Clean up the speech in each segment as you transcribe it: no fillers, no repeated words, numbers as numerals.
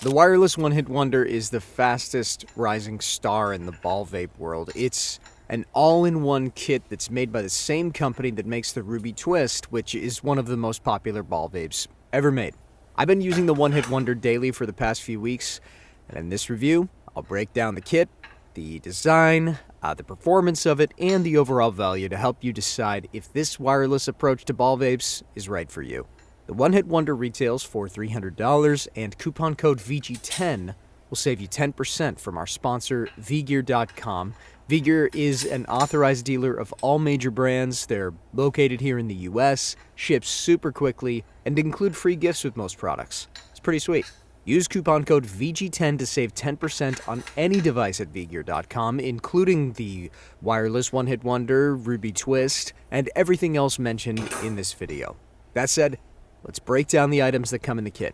The wireless one-hit wonder is the fastest rising star in the ball vape world. It's an all-in-one kit that's made by the same company that makes the Ruby Twist, which is one of the most popular ball vapes ever made. I've been using the one-hit wonder daily for the past few weeks, and in this review, I'll break down the kit, the design, the performance of it, and the overall value to help you decide if this wireless approach to ball vapes is right for you. The one-hit wonder retails for $300, and coupon code VG10 will save you 10% from our sponsor, vgear.com. vgear is an authorized dealer of all major brands. They're located here in the US, ship super quickly, and include free gifts with most products. It's pretty sweet. Use coupon code VG10 to save 10% on any device at vgear.com, including the wireless one-hit wonder, Ruby Twist, and everything else mentioned in this video. That said, let's break down the items that come in the kit.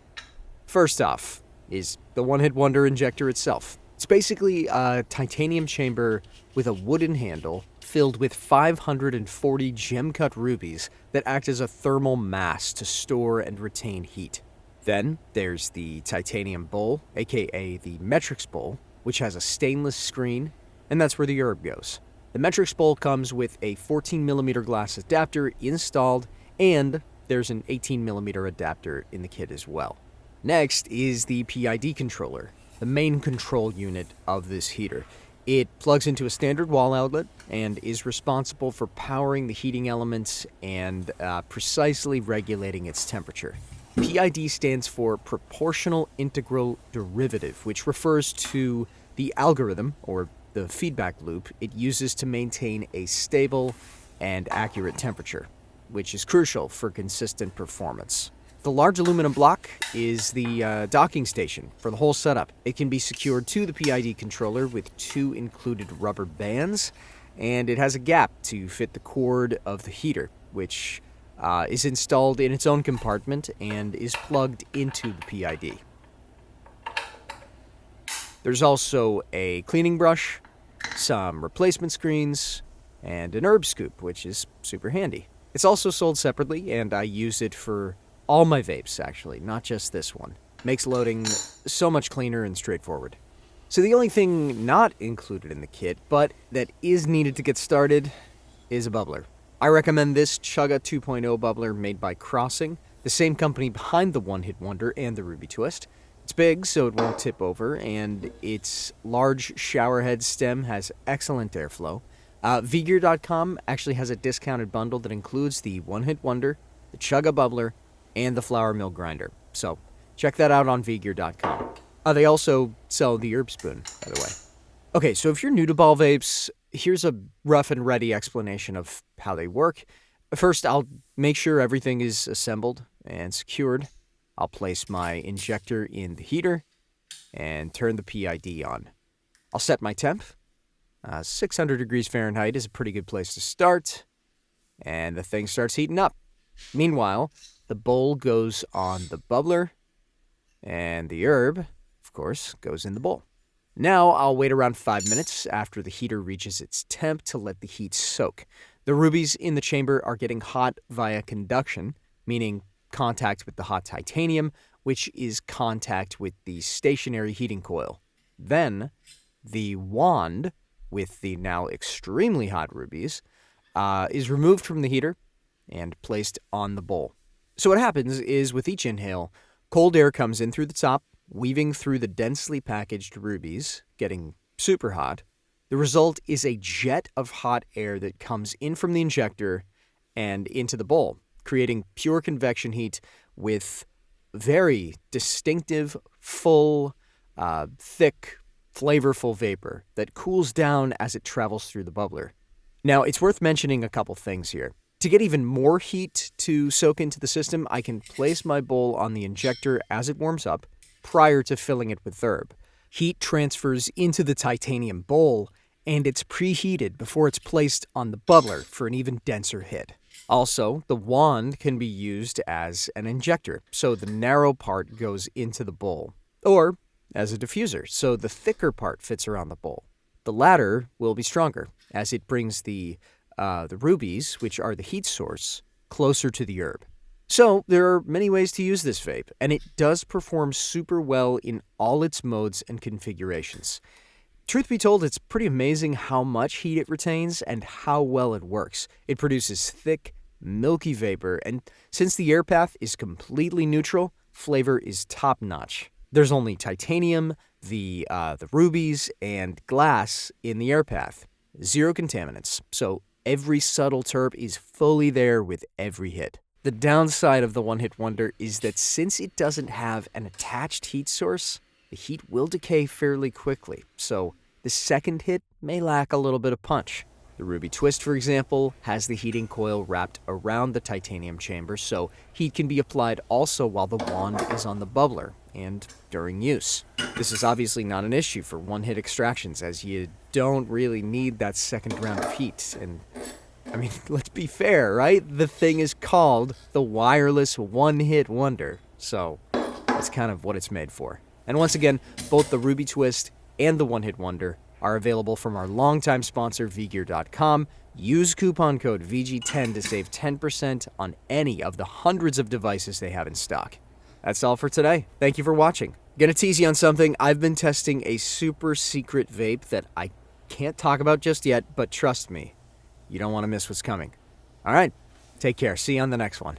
First off is the one-hit wonder injector itself. It's basically a titanium chamber with a wooden handle filled with 540 gem-cut rubies that act as a thermal mass to store and retain heat. Then there's the titanium bowl, aka the Metrix bowl, which has a stainless screen, and that's where the herb goes. The Metrix bowl comes with a 14mm glass adapter installed, and there's an 18mm adapter in the kit as well. Next is the PID controller, the main control unit of this heater. It plugs into a standard wall outlet and is responsible for powering the heating elements and precisely regulating its temperature. PID stands for Proportional Integral Derivative, which refers to the algorithm, or the feedback loop, it uses to maintain a stable and accurate temperature, which is crucial for consistent performance. The large aluminum block is the docking station for the whole setup. It can be secured to the PID controller with 2 included rubber bands, and it has a gap to fit the cord of the heater, which is installed in its own compartment and is plugged into the PID. There's also a cleaning brush, some replacement screens, and an herb scoop, which is super handy. It's also sold separately, and I use it for all my vapes, actually, not just this one. Makes loading so much cleaner and straightforward. So the only thing not included in the kit, but that is needed to get started, is a bubbler. I recommend this Chugga 2.0 bubbler made by Crossing, the same company behind the one-hit wonder and the Ruby Twist. It's big, so it won't tip over, and its large showerhead stem has excellent airflow. vgear.com actually has a discounted bundle that includes the one-hit wonder, the Chugga bubbler, and the flour mill grinder. So check that out on vgear.com. They also sell the herb spoon, by the way. Okay, so if you're new to ball vapes, here's a rough and ready explanation of how they work. First, I'll make sure everything is assembled and secured. I'll place my injector in the heater and turn the PID on. I'll set my temp. 600 degrees Fahrenheit is a pretty good place to start, and the thing starts heating up. Meanwhile, the bowl goes on the bubbler, and the herb, of course, goes in the bowl. Now I'll wait around 5 minutes after the heater reaches its temp to let the heat soak. The rubies in the chamber are getting hot via conduction, meaning contact with the hot titanium, which is contact with the stationary heating coil. Then, the wand, with the now extremely hot rubies, is removed from the heater and placed on the bowl. So what happens is, with each inhale, cold air comes in through the top, weaving through the densely packaged rubies, getting super hot. The result is a jet of hot air that comes in from the injector and into the bowl, creating pure convection heat with very distinctive, full, thick, flavorful vapor that cools down as it travels through the bubbler. Now, it's worth mentioning a couple things here. To get even more heat to soak into the system, I can place my bowl on the injector as it warms up prior to filling it with herb. Heat transfers into the titanium bowl, and it's preheated before it's placed on the bubbler for an even denser hit. Also, the wand can be used as an injector, so the narrow part goes into the bowl, or as a diffuser, so the thicker part fits around the bowl. The latter will be stronger, as it brings the rubies, which are the heat source, closer to the herb. So, there are many ways to use this vape, and it does perform super well in all its modes and configurations. Truth be told, it's pretty amazing how much heat it retains and how well it works. It produces thick, milky vapor, and since the air path is completely neutral, flavor is top-notch. There's only titanium, the rubies, and glass in the air path. Zero contaminants, so every subtle terp is fully there with every hit. The downside of the one-hit wonder is that since it doesn't have an attached heat source, the heat will decay fairly quickly, so the second hit may lack a little bit of punch. The Ruby Twist, for example, has the heating coil wrapped around the titanium chamber, so heat can be applied also while the wand is on the bubbler and during use. This is obviously not an issue for one-hit extractions, as you don't really need that second round of heat, and I mean, let's be fair, right? The thing is called the wireless one-hit wonder, so that's kind of what it's made for. And once again, both the Ruby Twist and the one-hit wonder are available from our longtime sponsor, vgear.com. Use coupon code VG10 to save 10% on any of the hundreds of devices they have in stock. That's all for today. Thank you for watching. Gonna tease you on something. I've been testing a super secret vape that I can't talk about just yet, but trust me, you don't want to miss what's coming. All right, take care. See you on the next one.